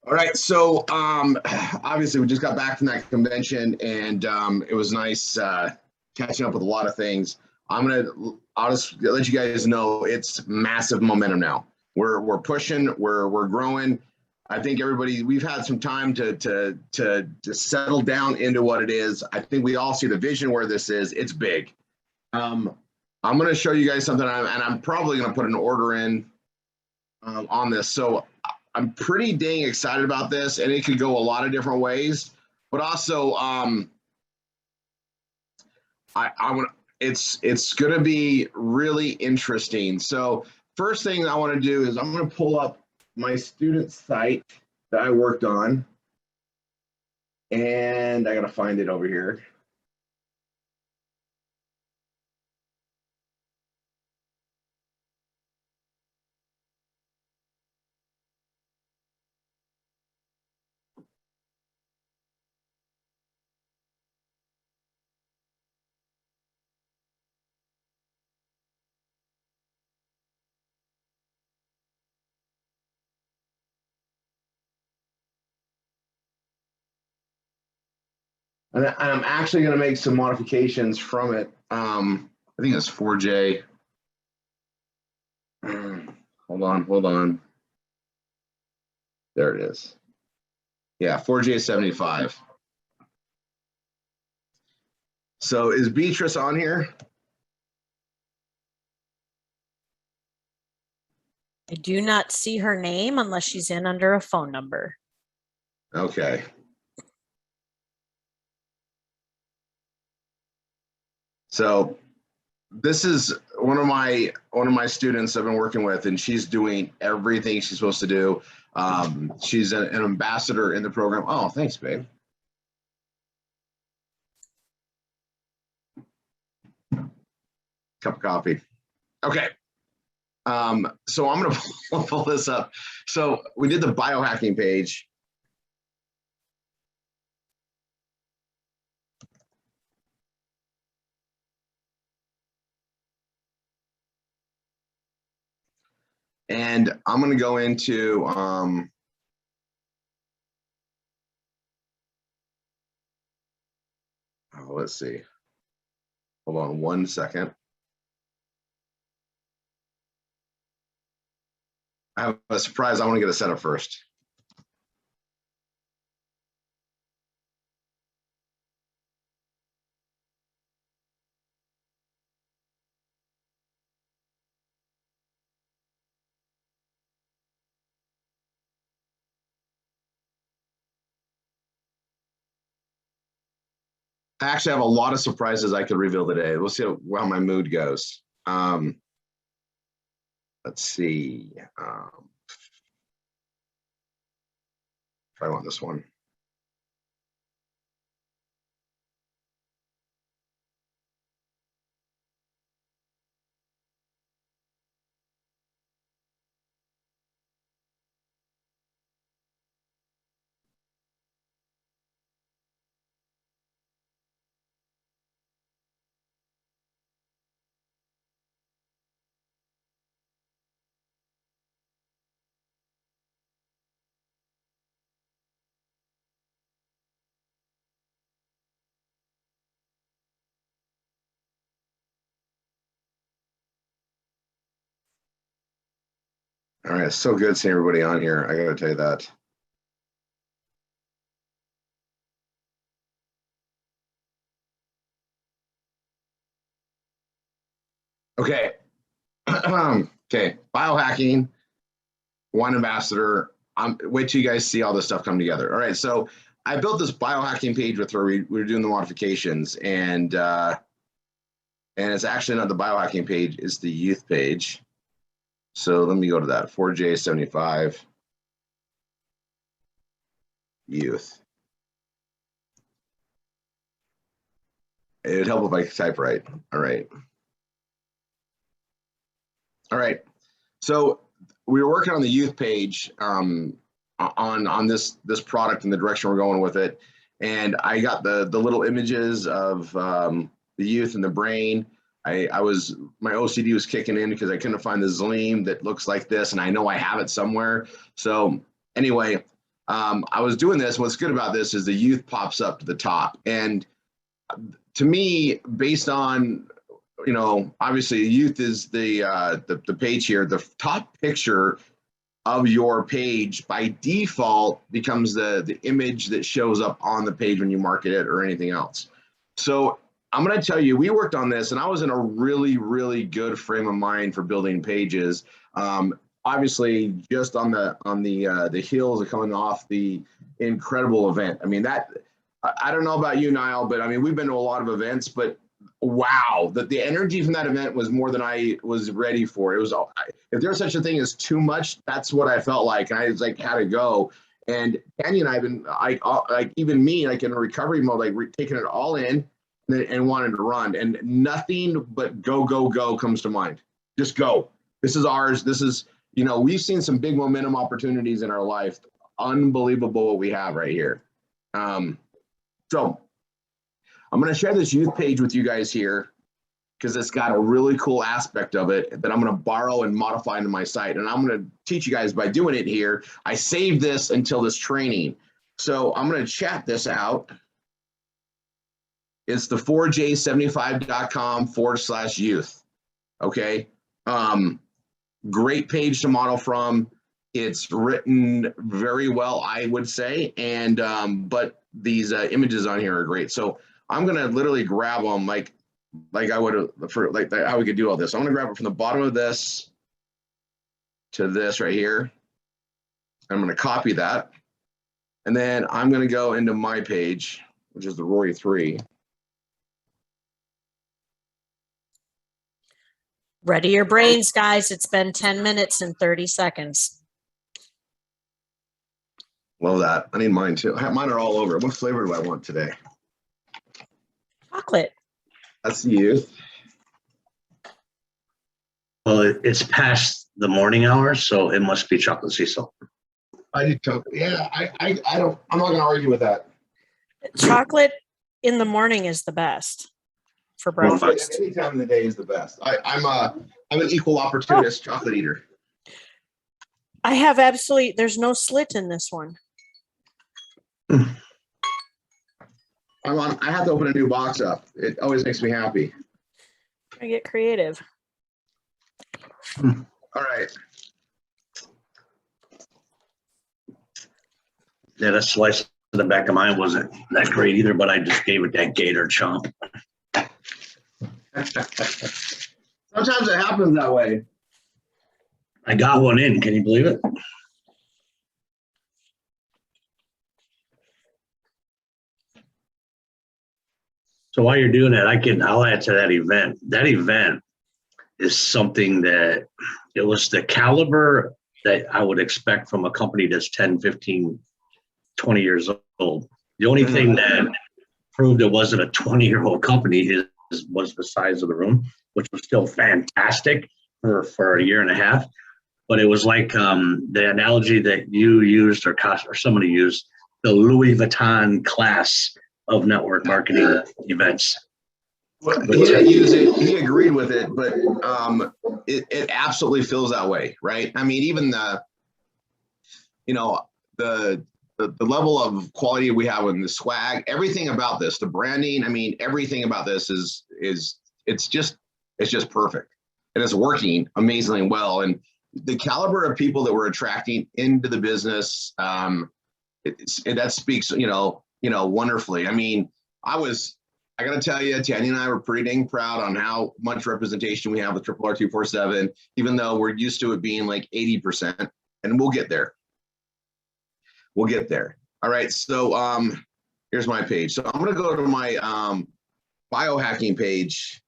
All right, so obviously we just got back from that convention, and it was nice catching up with a lot of things. I'll just let you guys know it's massive momentum now. We're pushing, we're growing. I think we've had some time to settle down into what it is. I think we all see the vision where this is. It's big. I'm going to show you guys something, and I'm probably going to put an order in on this. So I'm pretty dang excited about this, and it could go a lot of different ways. But also, it's going to be really interesting. So first thing I want to do is I'm going to pull up my student site that I worked on, and I got to find it over here. And I'm actually going to make some modifications from it. I think it's 4J. Hold on. There it is. Yeah, 4J75. So is Beatrice on here? I do not see her name unless she's in under a phone number. Okay. So this is one of my students I've been working with, and she's doing everything she's supposed to do. She's an ambassador in the program. Oh, thanks, babe. Cup of coffee. Okay. So I'm going to pull this up. So we did the biohacking page. And I'm going to go into let's see. Hold on 1 second. I have a surprise. I want to get a setup first. I actually have a lot of surprises I could reveal today. We'll see how my mood goes. Let's see. If I want this one. All right, it's so good seeing everybody on here. I got to tell you that. Okay. Okay, biohacking, wine ambassador. Wait till you guys see all this stuff come together. All right, so I built this biohacking page with her. We were doing the modifications, and it's actually not the biohacking page; it's the youth page. So let me go to that 4J75 youth. It would help if I type right. All right. All right. So we were working on the youth page on this product and the direction we're going with it. And I got the little images of the youth and the brain. My OCD was kicking in because I couldn't find the Zleem that looks like this, and I know I have it somewhere. So anyway, I was doing this. What's good about this is the youth pops up to the top. And to me, based on, obviously youth is the page here, the top picture of your page by default becomes the image that shows up on the page when you market it or anything else. So I'm going to tell you, we worked on this and I was in a really, really good frame of mind for building pages. Obviously just on the heels of coming off the incredible event. I mean, I don't know about you, Niall, but I mean, we've been to a lot of events, but wow, the energy from that event was more than I was ready for. It was, if there's such a thing as too much, that's what I felt like. And I was like, had to go. And Tanya and I have been, like even me, like in a recovery mode, like taking it all in and wanting to run. And nothing but go, go, go comes to mind. Just go. This is ours. This is, we've seen some big momentum opportunities in our life. Unbelievable what we have right here. So I'm going to share this youth page with you guys here because it's got a really cool aspect of it that I'm going to borrow and modify into my site. And I'm going to teach you guys by doing it here. I saved this until this training. So I'm going to chat this out. It's the 4j75.com/youth. Okay. Great page to model from. It's written very well, I would say. And, but these images on here are great. So I'm going to literally grab them like I would for like how we could do all this. I'm going to grab it from the bottom of this to this right here. I'm going to copy that. And then I'm going to go into my page, which is the Rory 3. Ready your brains, guys. It's been 10 minutes and 30 seconds. Love that. I need mine too. Mine are all over. What flavor do I want today? Chocolate. That's the youth. Well, it's past the morning hours, so it must be chocolate sea salt. I do chocolate. Yeah, I'm not going to argue with that. Chocolate in the morning is the best for breakfast. Any time of the day is the best. I'm an equal opportunist chocolate eater. I have there's no slit in this one. I have to open a new box up. It always makes me happy. I get creative. All right. Yeah, that slice of the back of mine wasn't that great either, but I just gave it that gator chomp. Sometimes it happens that way. I got one in. Can you believe it? So while you're doing that, I'll add to that event. That event is something that it was the caliber that I would expect from a company that's 10, 15, 20 years old. The only thing that proved it wasn't a 20-year-old company was the size of the room, which was still fantastic for a year and a half. But it was like the analogy that you used or somebody used, the Louis Vuitton class of network marketing events. Well, he didn't use it. He agreed with it, but it absolutely feels that way, right? I mean, even the level of quality we have in the swag, everything about this, the branding. I mean, everything about this is it's just perfect, and it's working amazingly well. And the caliber of people that we're attracting into the business, that speaks, wonderfully. I mean, I got to tell you, Tanya and I were pretty dang proud on how much representation we have with RRR247, even though we're used to it being like 80%, and we'll get there. We'll get there. All right, so here's my page. So I'm going to go to my biohacking page,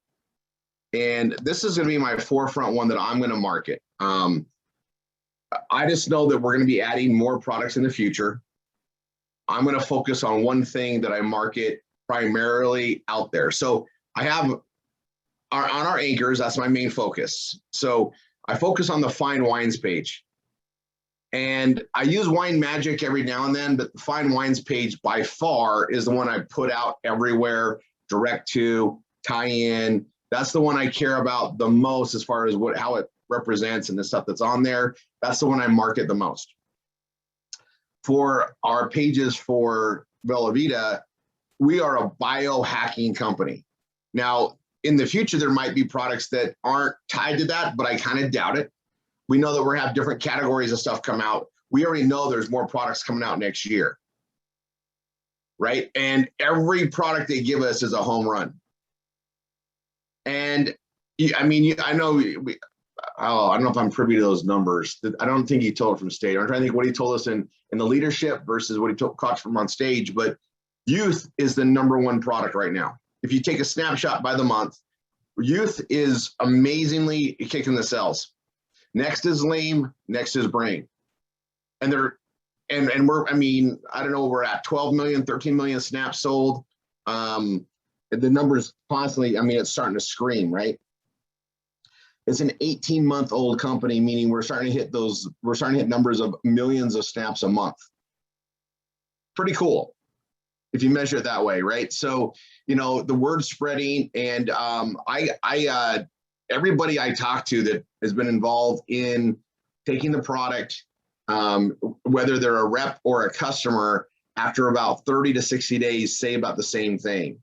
and this is going to be my forefront one that I'm going to market. I just know that we're going to be adding more products in the future. I'm going to focus on one thing that I market primarily out there. So I have on our anchors, that's my main focus. So I focus on the fine wines page. And I use Wine Magic every now and then, but the fine wines page by far is the one I put out everywhere, direct to, tie in. That's the one I care about the most as far as how it represents and the stuff that's on there. That's the one I market the most. for our pages for Velavita, we are a biohacking company. Now, in the future, there might be products that aren't tied to that, but I kind of doubt it. We know that we're gonna have different categories of stuff come out. We already know there's more products coming out next year, right? And every product they give us is a home run. And I mean, I know I don't know if I'm privy to those numbers. I don't think he told it from stage. I'm trying to think what he told us in the leadership versus what he caught from on stage. But youth is the #1 product right now. If you take a snapshot by the month, youth is amazingly kicking the cells. Next is lame. Next is brain. And we're, I mean, I don't know, we're at 12 million, 13 million snaps sold. The numbers constantly, I mean, it's starting to scream, right? It's an 18-month-old company, meaning we're starting to hit numbers of millions of snaps a month. Pretty cool if you measure it that way, right? So, you know, the word's spreading, and everybody I talk to that has been involved in taking the product, whether they're a rep or a customer, after about 30 to 60 days, say about the same thing.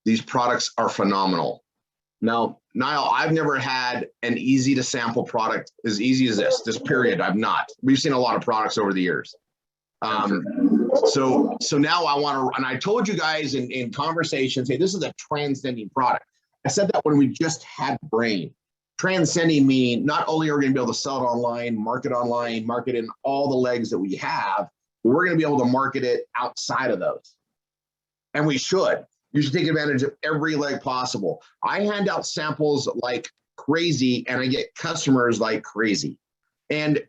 These products are phenomenal. Now, Niall, I've never had an easy to sample product as easy as this period. I've not. We've seen a lot of products over the years. So now I want to, and I told you guys in conversations, hey, this is a transcending product. I said that when we just had brain. Transcending meaning not only are we going to be able to sell it online, market in all the legs that we have, but we're going to be able to market it outside of those. And we should. You should take advantage of every leg possible. I hand out samples like crazy, and I get customers like crazy. And,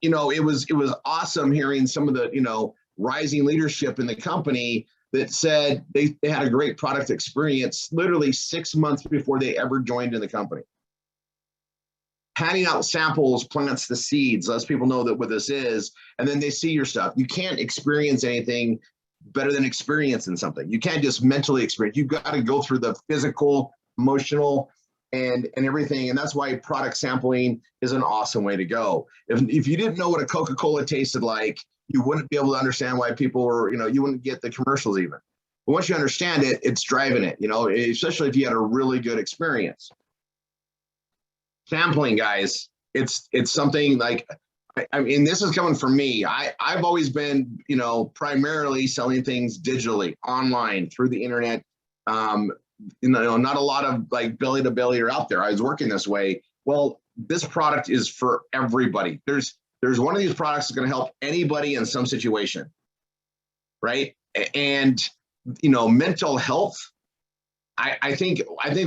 you know, it was awesome hearing some of the, you know, rising leadership in the company that said they had a great product experience literally 6 months before they ever joined in the company. Handing out samples plants the seeds, lets people know that what this is, and then they see your stuff. You can't experience anything better than experiencing something. You can't just mentally experience. You've got to go through the physical, emotional, and everything. And that's why product sampling is an awesome way to go. If you didn't know what a Coca-Cola tasted like, you wouldn't be able to understand why people were, you know, you wouldn't get the commercials even. But once you understand it, it's driving it, you know, especially if you had a really good experience. Sampling, guys, it's something like, I mean, this is coming from me. I've always been, you know, primarily selling things digitally, online, through the internet. You know, not a lot of like belly to belly are out there. I was working this way. Well, this product is for everybody. There's one of these products that's going to help anybody in some situation, right? And, you know, mental health. I think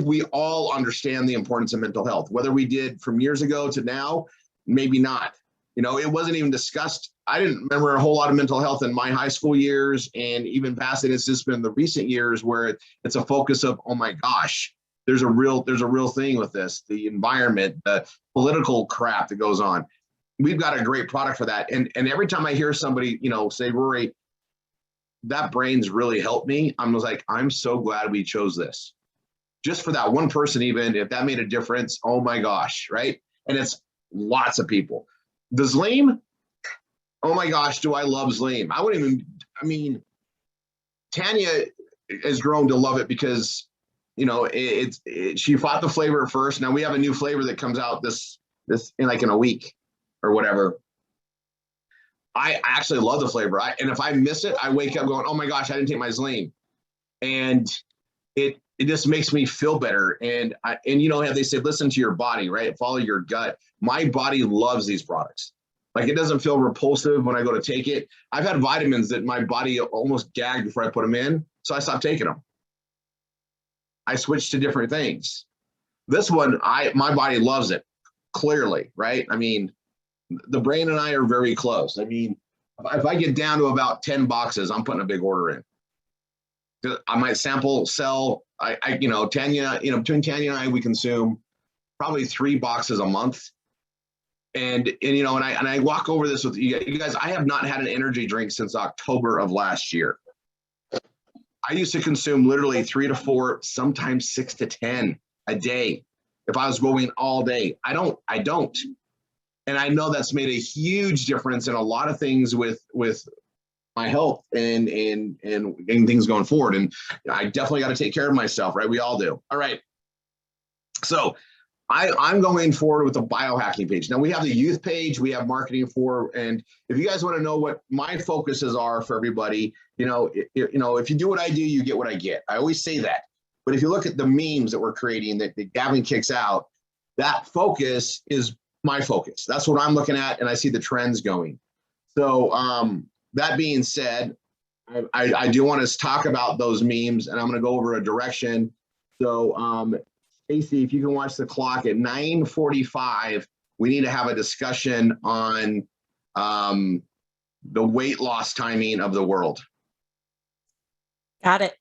we all understand the importance of mental health, whether we did from years ago to now, maybe not. You know, it wasn't even discussed. I didn't remember a whole lot of mental health in my high school years, and even past it, it's just been the recent years where it's a focus of, oh my gosh, there's a real thing with this, the environment, the political crap that goes on. We've got a great product for that. And every time I hear somebody, you know, say, Rory, that brain's really helped me, I'm like, I'm so glad we chose this. Just for that one person, even if that made a difference, oh my gosh, right? And it's lots of people. The Zleam, oh my gosh, do I love Zleam. I mean, Tanya has grown to love it because, you know, she fought the flavor first. Now we have a new flavor that comes out this in a week or whatever. I actually love the flavor. And if I miss it, I wake up going, oh my gosh, I didn't take my Zleam. And it just makes me feel better. And you know, they say, listen to your body, right? Follow your gut. My body loves these products. Like, it doesn't feel repulsive when I go to take it. I've had vitamins that my body almost gagged before I put them in, so I stopped taking them. I switched to different things. This one, my body loves it, clearly, right? I mean, the brain and I are very close. I mean, if I get down to about 10 boxes, I'm putting a big order in. I might sell, you know, Tanya, you know, between Tanya and I, we consume probably 3 boxes a month. And you know, and I walk over this with you guys. I have not had an energy drink since October of last year. I used to consume literally 3 to 4, sometimes 6 to 10 a day if I was going all day. I don't. And I know that's made a huge difference in a lot of things with my health and getting things going forward. And I definitely got to take care of myself, right? We all do. All right. So I'm going forward with the biohacking page. Now we have the youth page, we have marketing for, and if you guys want to know what my focuses are for everybody, if you do what I do, you get what I get. I always say that. But if you look at the memes that we're creating that Gavin kicks out, that focus is my focus. That's what I'm looking at, and I see the trends going. So that being said, I do want to talk about those memes, and I'm going to go over a direction. So Stacy, if you can watch the clock at 9:45, we need to have a discussion on the weight loss timing of the world. Got it.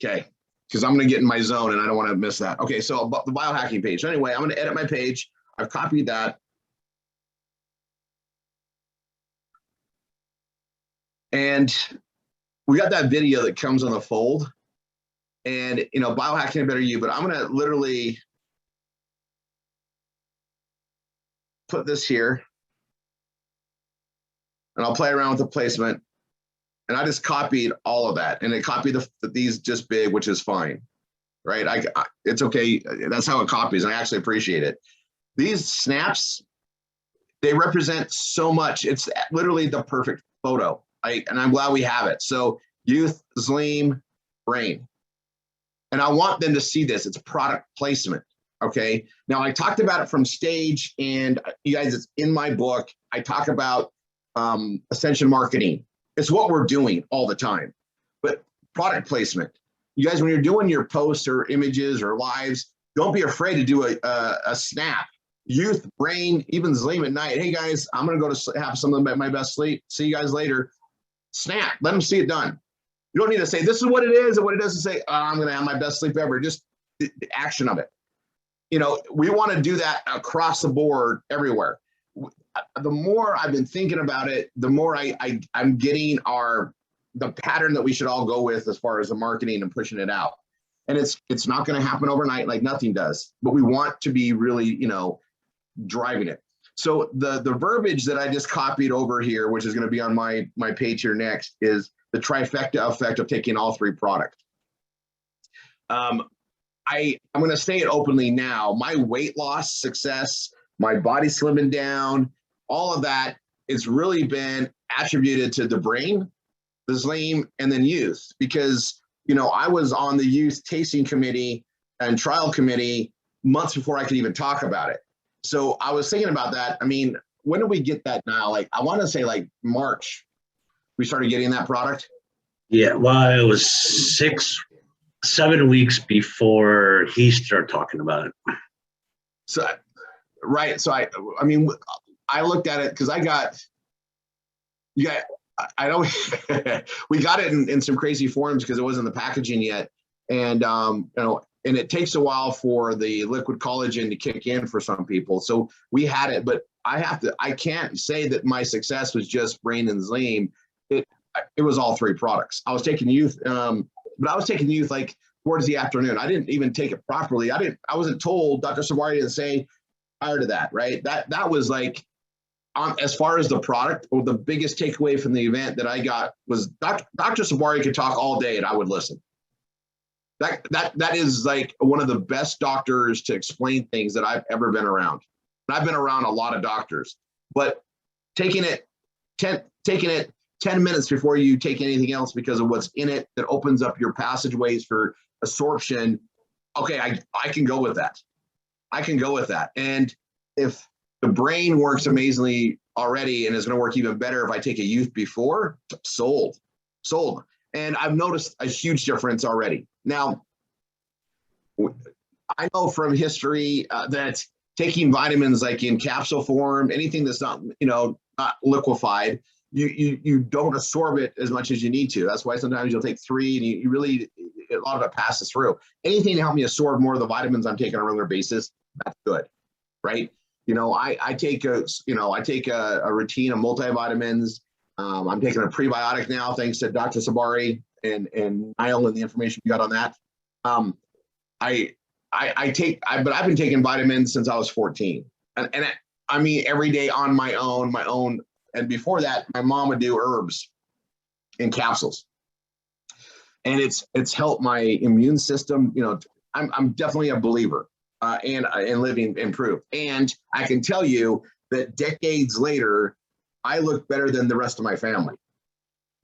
Okay, because I'm going to get in my zone and I don't want to miss that. Okay, so the biohacking page. So anyway, I'm going to edit my page. I've copied that. And we got that video that comes on the fold. And, biohacking better you, but I'm going to literally put this here and I'll play around with the placement. And I just copied all of that, and it copied these just big, which is fine, right? It's okay. That's how it copies, and I actually appreciate it. These snaps, they represent so much. It's literally the perfect photo. And I'm glad we have it. So youth, Zleem, brain. And I want them to see this. It's product placement. Okay. Now I talked about it from stage, and you guys, it's in my book. I talk about ascension marketing. It's what we're doing all the time. But product placement, you guys, when you're doing your posts or images or lives, don't be afraid to do a snap. Youth, brain, even Zleem at night. Hey guys, I'm going to go to have some of my best sleep. See you guys later. Snap. Let them see it done. You don't need to say this is what it is and what it does, to say I'm going to have my best sleep ever. Just the action of it. We want to do that across the board everywhere. The more I've been thinking about it, the more I'm getting the pattern that we should all go with as far as the marketing and pushing it out. And it's not going to happen overnight, like nothing does, but we want to be really, driving it. So the verbiage that I just copied over here, which is going to be on my page here next, is the trifecta effect of taking all three products. I'm going to say it openly now. My weight loss success, my body slimming down, all of that, it's really been attributed to the brain, the Zleem, and then youth. Because, I was on the youth tasting committee and trial committee months before I could even talk about it. So I was thinking about that. I mean, when did we get that now? Like, I want to say like March, we started getting that product. Yeah, well, it was 7 weeks before he started talking about it. So, right. So I looked at it because I don't, we got it in some crazy forms because it wasn't the packaging yet. And, and it takes a while for the liquid collagen to kick in for some people. So we had it, but I can't say that my success was just brain and Zleem. It was all three products. I was taking youth, but I was taking youth like towards the afternoon. I didn't even take it properly. I wasn't told. Dr. Sabari didn't say prior to that, right? That was like, as far as the product, or the biggest takeaway from the event that I got was Dr. Sabari could talk all day and I would listen. That is like one of the best doctors to explain things that I've ever been around. And I've been around a lot of doctors, but taking it 10 minutes before you take anything else because of what's in it that opens up your passageways for absorption. Okay, I can go with that. I can go with that. And if the brain works amazingly already and is going to work even better if I take a youth before, sold. And I've noticed a huge difference already. Now, I know from history that taking vitamins like in capsule form, anything that's not, not liquefied, you don't absorb it as much as you need to. That's why sometimes you'll take 3 and you really, a lot of it passes through. Anything to help me absorb more of the vitamins I'm taking on a regular basis, that's good, right? I take a routine of multivitamins. I'm taking a prebiotic now, thanks to Dr. Sabari and Niall and the information we got on that. But I've been taking vitamins since I was 14, and I mean every day on my own. And before that, my mom would do herbs, in capsules. And it's helped my immune system. You know, I'm definitely a believer and living improved. And I can tell you that decades later, I look better than the rest of my family.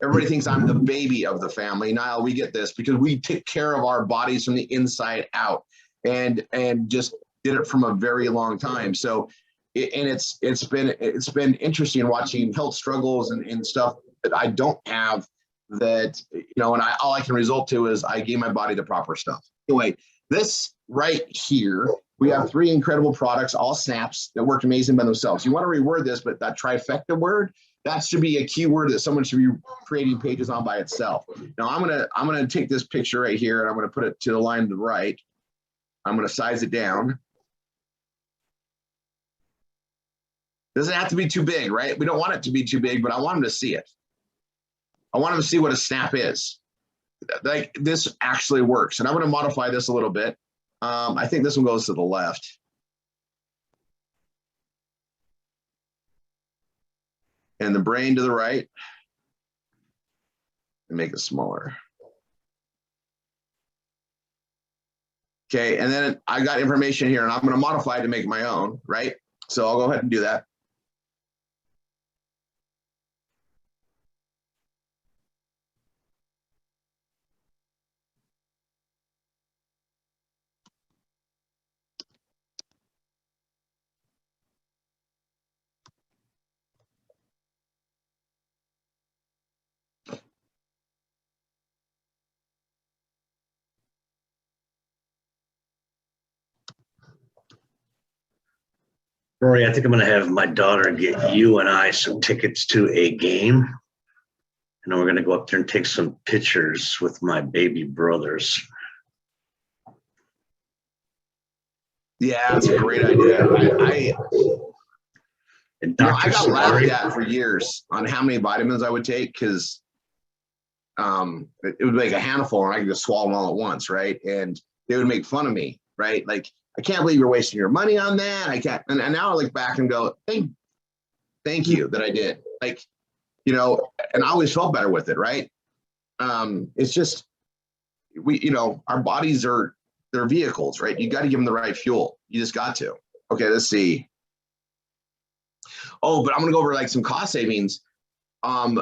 Everybody thinks I'm the baby of the family. Now we get this because we take care of our bodies from the inside out, and just did it from a very long time. So, it's been interesting watching health struggles and stuff that I don't have. That, you know, and all I can result to is I gave my body the proper stuff. Anyway, this right here, we have 3 incredible products, all snaps that worked amazing by themselves. You want to reword this, but that trifecta word, that should be a keyword that someone should be creating pages on by itself. Now I'm gonna take this picture right here and I'm gonna put it to the line to the right. I'm gonna size it down. Doesn't have to be too big, right? We don't want it to be too big, but I want them to see it. I want them to see what a snap is. Like, this actually works. And I'm gonna modify this a little bit. I think this one goes to the left. And the brain to the right, and make it smaller. Okay, and then I got information here and I'm gonna modify it to make my own, right? So I'll go ahead and do that. Rory, I think I'm going to have my daughter get you and I some tickets to a game. And then we're going to go up there and take some pictures with my baby brothers. Yeah, that's a great idea. I got laughed at for years on how many vitamins I would take, because it would make a handful and I could just swallow them all at once, right? And they would make fun of me, right? Like, I can't believe you're wasting your money on that. I can't. And now I look back and go, thank you that I did. Like, you know, and I always felt better with it, right? It's just, our bodies they're vehicles, right? You got to give them the right fuel. You just got to. Okay, let's see. Oh, but I'm gonna go over like some cost savings. And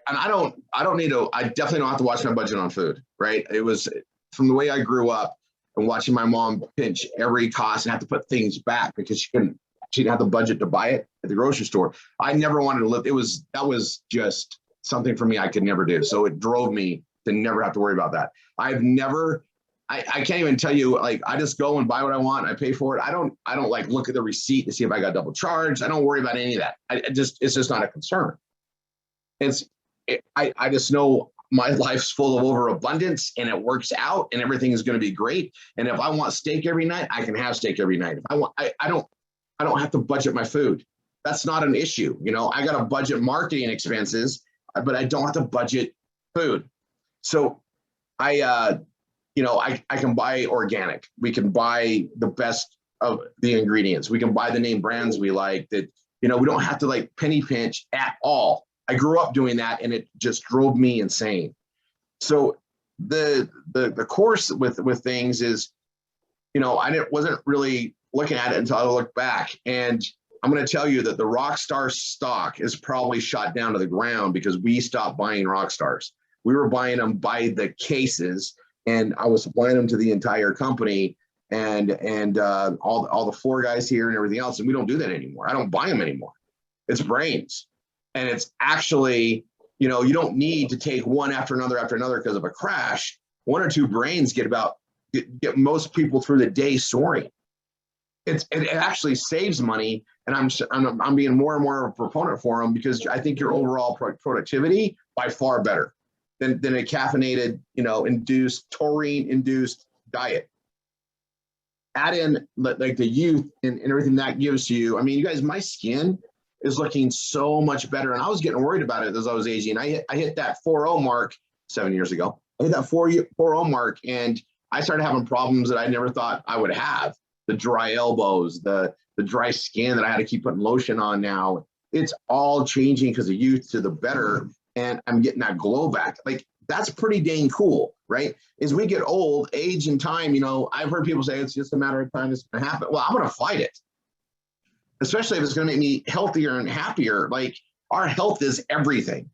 I definitely don't have to watch my budget on food, right? It was from the way I grew up and watching my mom pinch every cost and have to put things back because she didn't have the budget to buy it at the grocery store. I never wanted to live. That was just something for me I could never do. So it drove me to never have to worry about that. I can't even tell you, like, I just go and buy what I want. I pay for it. I don't like look at the receipt to see if I got double charged. I don't worry about any of that. It's just not a concern. I just know my life's full of overabundance and it works out and everything is going to be great. And if I want steak every night, I can have steak every night. If I don't have to budget my food. That's not an issue. You know, I got to budget marketing expenses, but I don't have to budget food. So I can buy organic. We can buy the best of the ingredients. We can buy the name brands we like that, we don't have to like penny pinch at all. I grew up doing that and it just drove me insane. So the course with things is, wasn't really looking at it until I looked back. And I'm going to tell you that the Rockstar stock is probably shot down to the ground because we stopped buying Rockstars. We were buying them by the cases, and I was supplying them to the entire company and all the floor guys here and everything else. And we don't do that anymore. I don't buy them anymore. It's brains. And it's actually, you don't need to take one after another because of a crash. 1 or 2 brains get most people through the day soaring. It actually saves money, and I'm being more and more of a proponent for them because I think your overall productivity by far better than a caffeinated, taurine-induced diet. Add in like the youth and everything that gives to you. I mean, you guys, my skin is looking so much better, and I was getting worried about it as I was aging. I hit that 4.0 mark 7 years ago. I hit that 4.0 mark, and I started having problems that I never thought I would have. The dry elbows, the dry skin that I had to keep putting lotion on now. It's all changing because of youth to the better. and I'm getting that glow back. Like, that's pretty dang cool, right? As we get old, age and time, you know, I've heard people say it's just a matter of time it's going to happen. Well, I'm going to fight it, especially if it's going to make me healthier and happier. Like, our health is everything.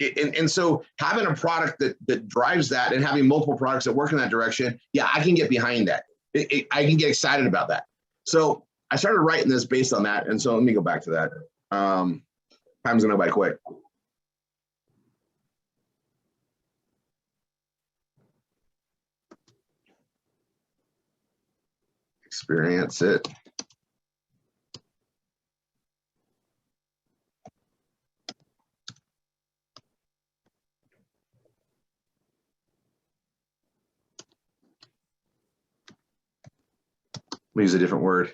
And so having a product that drives that, and having multiple products that work in that direction, yeah, I can get behind that. I can get excited about that. So I started writing this based on that. And so let me go back to that. Time's gonna go by quick. Experience it. We use a different word.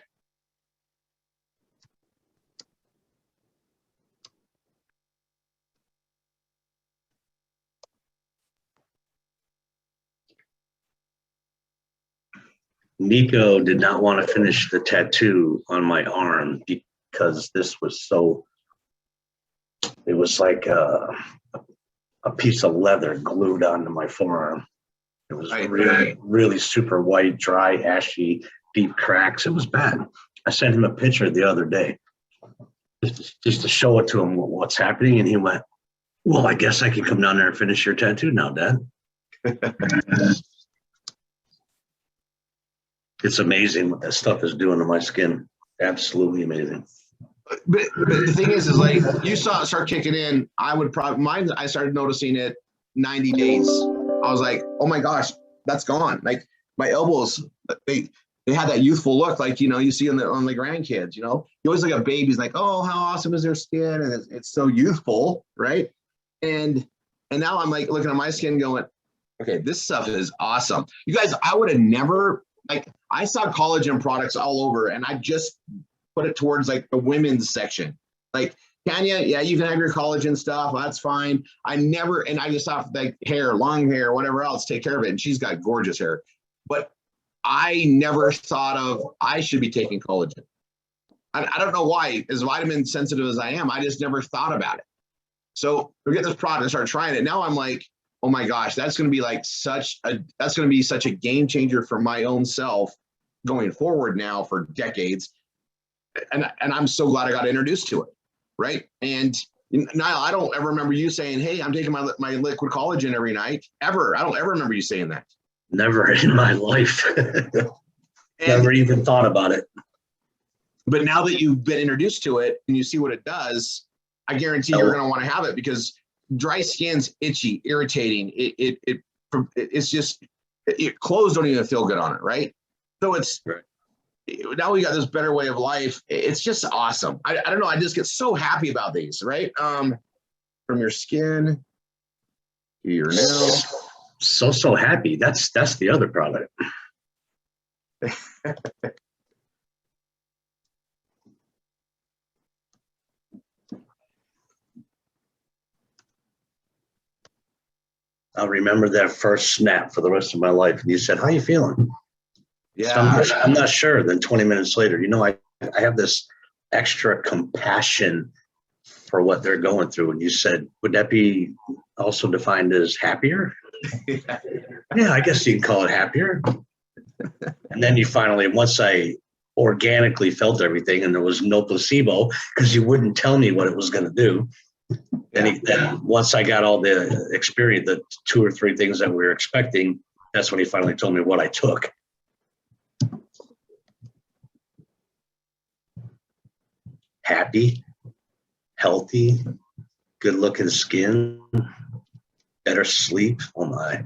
Nico did not want to finish the tattoo on my arm because this was so, it was like a piece of leather glued onto my forearm. It was really super white, dry, ashy, deep cracks. It was bad. I sent him a picture the other day just to show it to him what's happening. And he went, well, I guess I can come down there and finish your tattoo now, Dad. It's amazing what that stuff is doing to my skin. Absolutely amazing. But the thing is like, you saw it start kicking in. I would probably, mine, I started noticing it 90 days. I was like, oh my gosh, that's gone. Like, my elbows, they had that youthful look, like, you know, you see on the grandkids, you know, you always look at babies like, oh, how awesome is their skin? And it's so youthful, right? And now I'm like looking at my skin going, okay, this stuff is awesome. You guys, I would have never, like, I saw collagen products all over, and I just put it towards like the women's section. Like, Tanya, yeah, you can have your collagen stuff. That's fine. I just thought like hair, long hair, whatever else, take care of it. And she's got gorgeous hair. But I never thought of, I should be taking collagen. I don't know why, as vitamin sensitive as I am, I just never thought about it. So we get this product and start trying it. Now I'm like, oh my gosh, that's going to be like such a game changer for my own self going forward now for decades. And I'm so glad I got introduced to it. Right. And Niall, I don't ever remember you saying, hey, I'm taking my liquid collagen every night, ever. I don't ever remember you saying that. Never in my life. Never even thought about it. But now that you've been introduced to it and you see what it does, I guarantee you're going to want to have it, because dry skin's itchy, irritating. It's just, clothes don't even feel good on it. Right. So it's, right. Now we got this better way of life. It's just awesome. I don't know. I just get so happy about these, right? From your skin to your nails. So happy. That's the other product. I'll remember that first snap for the rest of my life. And you said, how you feeling? Yeah, so I'm not sure. Then 20 minutes later, you know, I have this extra compassion for what they're going through. And you said, would that be also defined as happier? Yeah, I guess you can call it happier. And then you finally, once I organically felt everything and there was no placebo, because you wouldn't tell me what it was going to do. And then once I got all the experience, the 2 or 3 things that we were expecting, that's when he finally told me what I took. Happy, healthy, good looking skin, better sleep. Oh my.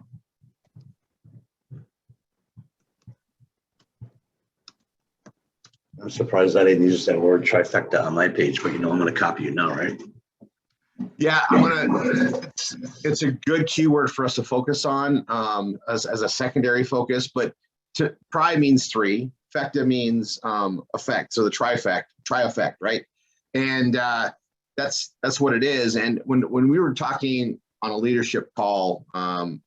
I'm surprised I didn't use that word trifecta on my page, but you know I'm going to copy you now, right? Yeah, it's a good keyword for us to focus on as a secondary focus, but tri means 3. Fecta means effect. So the tri-effect, right? And that's what it is. And when we were talking on a leadership call, and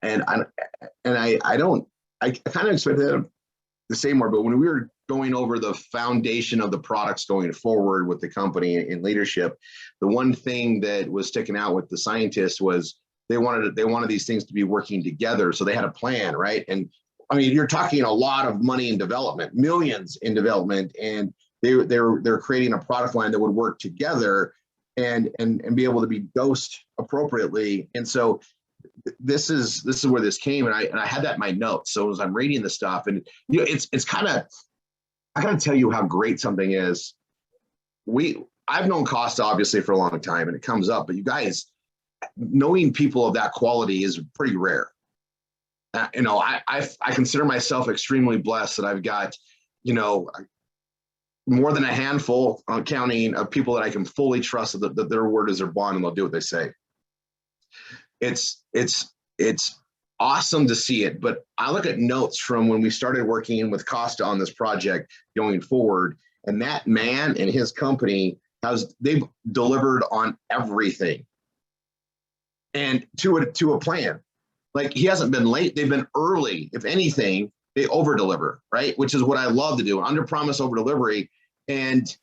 I kind of expected the same word, but when we were going over the foundation of the products going forward with the company in leadership, the one thing that was sticking out with the scientists was they wanted these things to be working together. So they had a plan, right? And I mean, you're talking a lot of money in development, millions in development, and they're creating a product line that would work together and be able to be dosed appropriately. And so this is where this came, and I had that in my notes. So as I'm reading the stuff, and you know, it's kind of, I gotta tell you how great something is. I've known Costa obviously for a long time, and it comes up, but you guys, knowing people of that quality is pretty rare. You know, I consider myself extremely blessed that I've got, you know, more than a handful, counting, of people that I can fully trust that their word is their bond and they'll do what they say. It's awesome to see it, but I look at notes from when we started working with Costa on this project going forward, and that man and his company they've delivered on everything, and to a plan. Like, he hasn't been late, they've been early. If anything, they over deliver, right? Which is what I love to do, under promise, over delivery. And,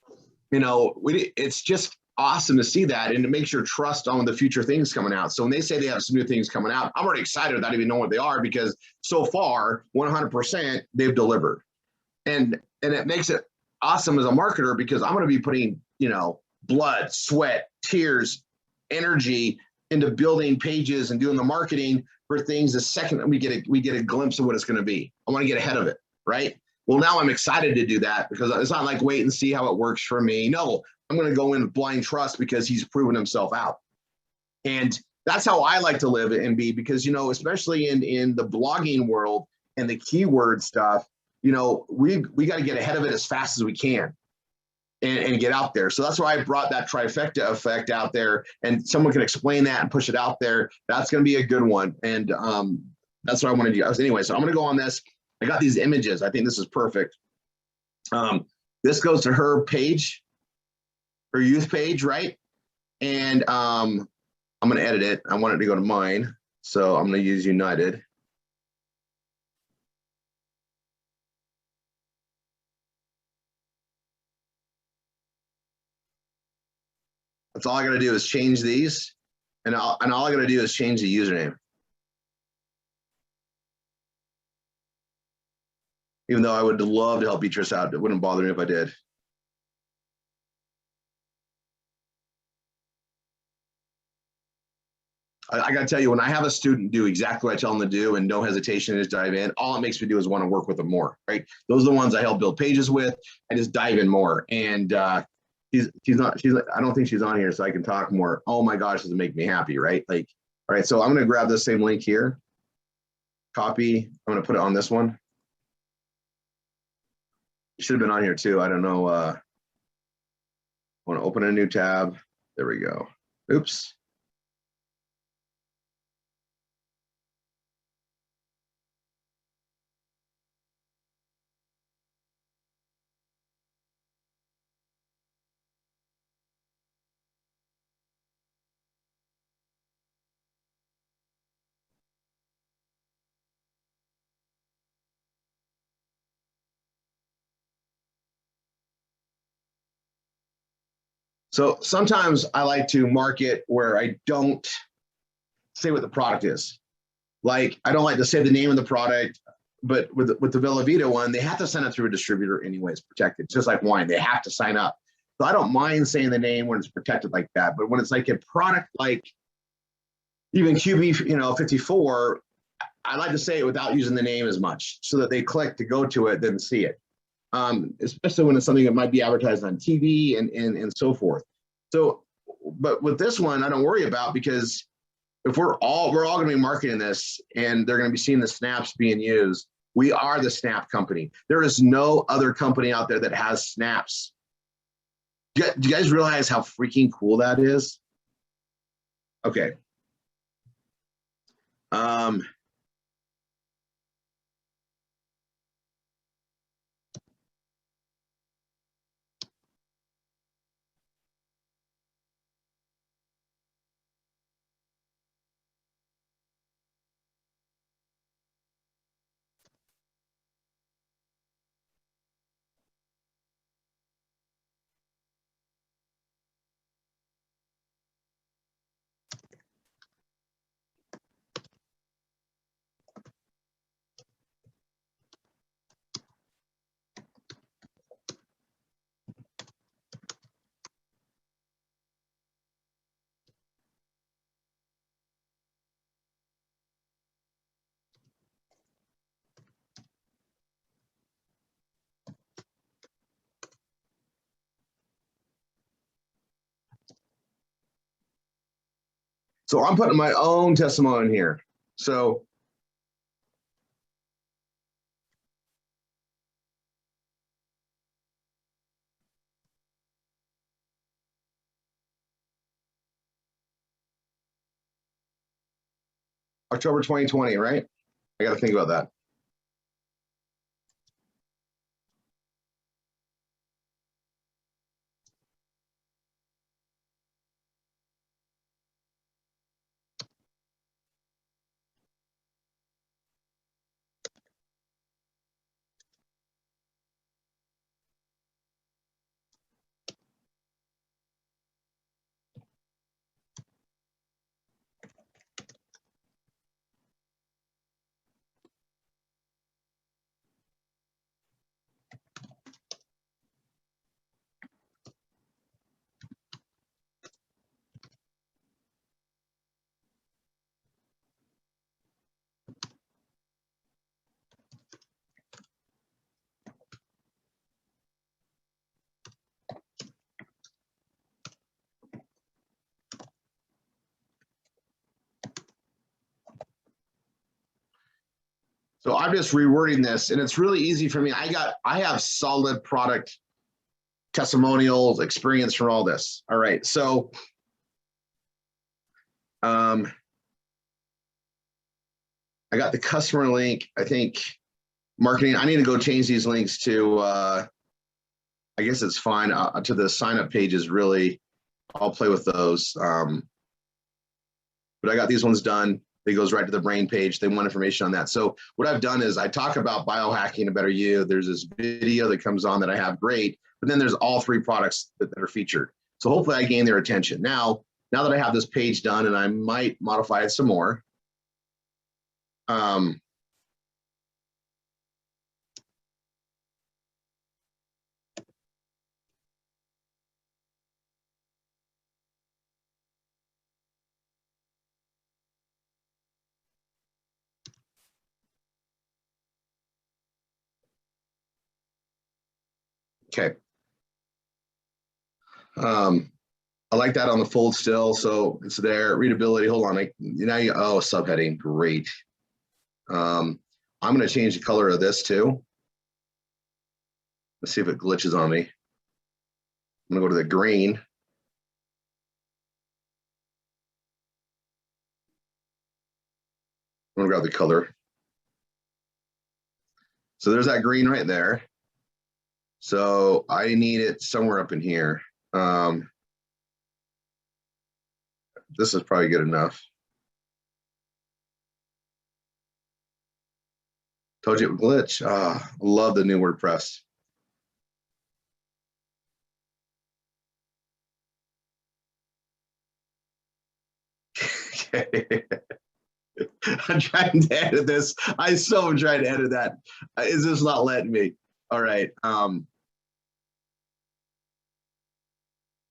you know, it's just awesome to see that, and it makes your trust on the future things coming out. So when they say they have some new things coming out, I'm already excited without even knowing what they are, because so far, 100%, they've delivered. And it makes it awesome as a marketer, because I'm going to be putting, you know, blood, sweat, tears, energy into building pages and doing the marketing for things. The second we get a glimpse of what it's going to be, I want to get ahead of it, right? Well, now I'm excited to do that, because it's not like wait and see how it works for me. No, I'm going to go in with blind trust, because he's proven himself out. And that's how I like to live and be, because, you know, especially in the blogging world and the keyword stuff, you know, we got to get ahead of it as fast as we can. And get out there. So that's why I brought that trifecta effect out there, and someone can explain that and push it out there. That's going to be a good one. And that's what I want to do. Anyway, so I'm going to go on this. I got these images. I think this is perfect. This goes to her page, her youth page, right? And I'm going to edit it. I want it to go to mine. So I'm going to use United. That's all I got to do is change these, and all I got to do is change the username. Even though I would love to help Beatrice out, it wouldn't bother me if I did. I got to tell you, when I have a student do exactly what I tell them to do and no hesitation, just dive in, all it makes me do is want to work with them more, right? Those are the ones I help build pages with. I just dive in more. And she's I don't think she's on here, so I can talk more. Oh my gosh, does it make me happy, right? Like, all right, so I'm going to grab this same link here, copy. I'm going to put it on this one. It should have been on here too. I don't know. I want to open a new tab. There we go. Oops. So sometimes I like to market where I don't say what the product is. Like, I don't like to say the name of the product, but with the Bella Vita one, they have to send it through a distributor anyways, protected, just like wine. They have to sign up. So I don't mind saying the name when it's protected like that. But when it's like a product like even QB, you know, 54, I like to say it without using the name as much, so that they click to go to it, then see it. Especially when it's something that might be advertised on TV and so forth. So, but with this one, I don't worry about, because if we're all going to be marketing this, and they're going to be seeing the snaps being used. We are the snap company. There is no other company out there that has snaps. Do you guys realize how freaking cool that is? Okay. So I'm putting my own testimony in here. So October 2020, right? I got to think about that. So I'm just rewording this, and it's really easy for me. I have solid product testimonials, experience from all this. All right, so I got the customer link. I think marketing. I need to go change these links to. I guess it's fine to the sign up pages. Really, I'll play with those. But I got these ones done. It goes right to the brain page. They want information on that. So what I've done is I talk about biohacking a better you. There's this video that comes on that I have, great. But then there's all three products that are featured. So hopefully I gain their attention. Now that I have this page done, and I might modify it some more. Okay. I like that on the fold still, so it's there. Readability, hold on. Oh, subheading, great. I'm gonna change the color of this too. Let's see if it glitches on me. I'm gonna go to the green. I'm gonna grab the color. So there's that green right there. So I need it somewhere up in here. This is probably good enough. Told you it would glitch. Love the new WordPress. Okay. I'm trying to edit this. I so am trying to edit that. Is this not letting me? All right.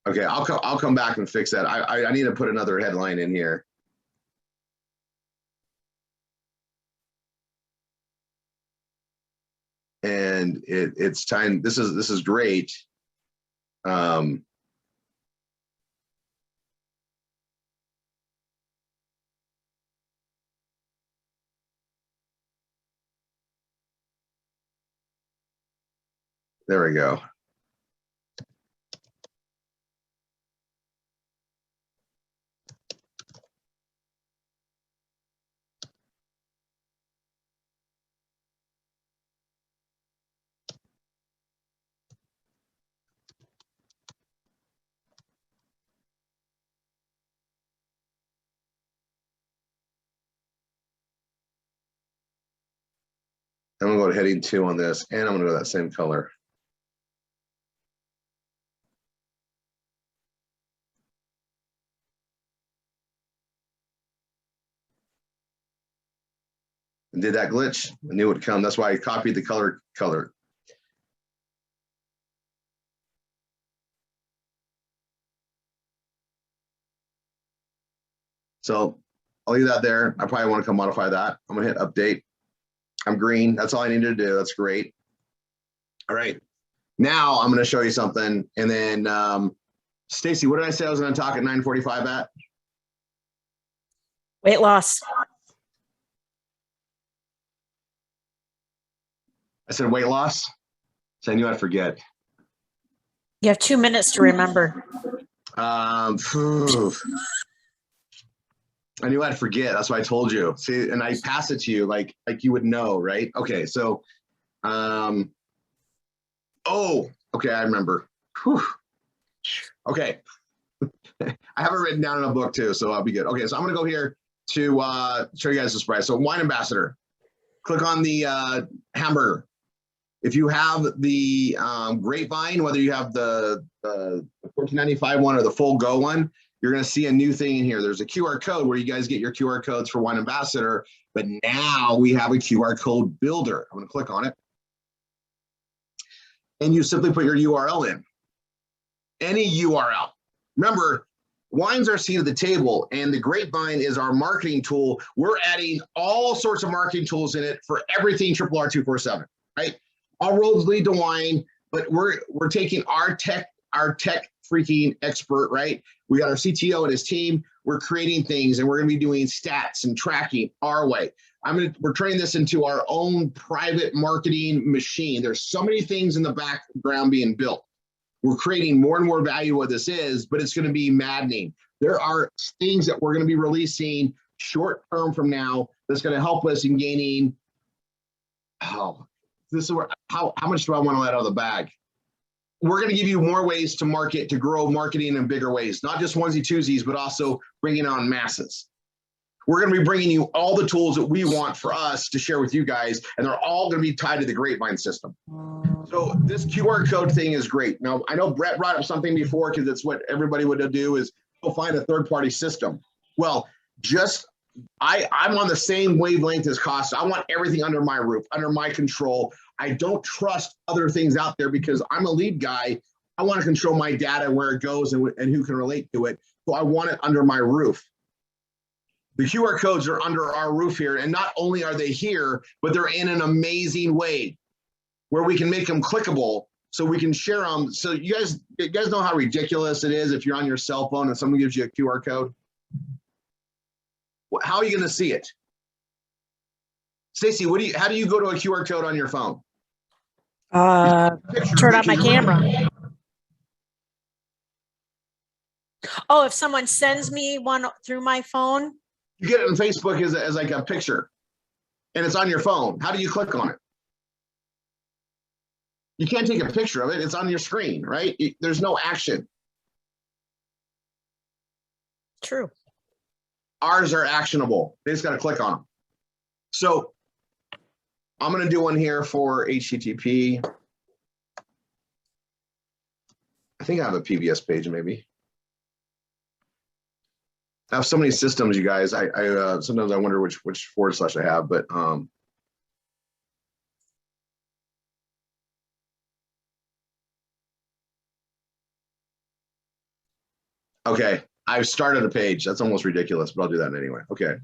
Okay, I'll come back and fix that. I need to put another headline in here. And it's time. This is great. There we go. I'm gonna go to heading 2 on this, and I'm gonna go that same color. And did that glitch? I knew it would come. That's why I copied the color. So I'll leave that there. I probably want to come modify that. I'm gonna hit update. I'm green. That's all I needed to do. That's great. All right. Now I'm gonna show you something. And then Stacy, what did I say I was gonna talk at 9:45 at? Weight loss. I said weight loss. So I knew I'd forget. You have 2 minutes to remember. Phew. I knew I'd forget. That's why I told you. See, and I pass it to you like you would know, right? Okay, so, oh, okay, I remember. Whew. Okay, I have it written down in a book too, so I'll be good. Okay, so I'm gonna go here to show you guys the surprise. So wine ambassador, click on the hamburger. If you have the grapevine, whether you have the $14.95 one or the full go one, you're going to see a new thing in here. There's a QR code where you guys get your QR codes for Wine Ambassador, but now we have a QR code builder. I'm going to click on it. And you simply put your URL in. Any URL. Remember, wines are seat at the table, and the grapevine is our marketing tool. We're adding all sorts of marketing tools in it for everything RRR247, right? All roads lead to wine, but we're taking our tech freaking expert, right? We got our CTO and his team. We're creating things, and we're going to be doing stats and tracking our way. We're turning this into our own private marketing machine. There's so many things in the background being built. We're creating more and more value what this is, but it's going to be maddening. There are things that we're going to be releasing short term from now that's going to help us in gaining. This is where how much do I want to let out of the bag? We're going to give you more ways to market, to grow marketing in bigger ways, not just onesie twosies, but also bringing on masses. We're going to be bringing you all the tools that we want for us to share with you guys, and they're all going to be tied to the grapevine system. So this QR code thing is great. Now, I know Brett brought up something before because it's what everybody would do is go find a third-party system. Well, I'm on the same wavelength as Costa. I want everything under my roof, under my control. I don't trust other things out there because I'm a lead guy. I want to control my data, where it goes and who can relate to it. So I want it under my roof. The QR codes are under our roof here. And not only are they here, but they're in an amazing way where we can make them clickable so we can share them. So you guys know how ridiculous it is if you're on your cell phone and someone gives you a QR code? How are you going to see it? Stacy, how do you go to a QR code on your phone? Turn on my camera. Oh, if someone sends me one through my phone? You get it on Facebook as like a picture, and it's on your phone. How do you click on it? You can't take a picture of it. It's on your screen, right? There's no action. True. Ours are actionable. They just got to click on them. So I'm going to do one here for HTTP. I think I have a PBS page, maybe. I have so many systems, you guys. I sometimes I wonder which / I have, but okay. I've started a page. That's almost ridiculous, but I'll do that anyway. Okay.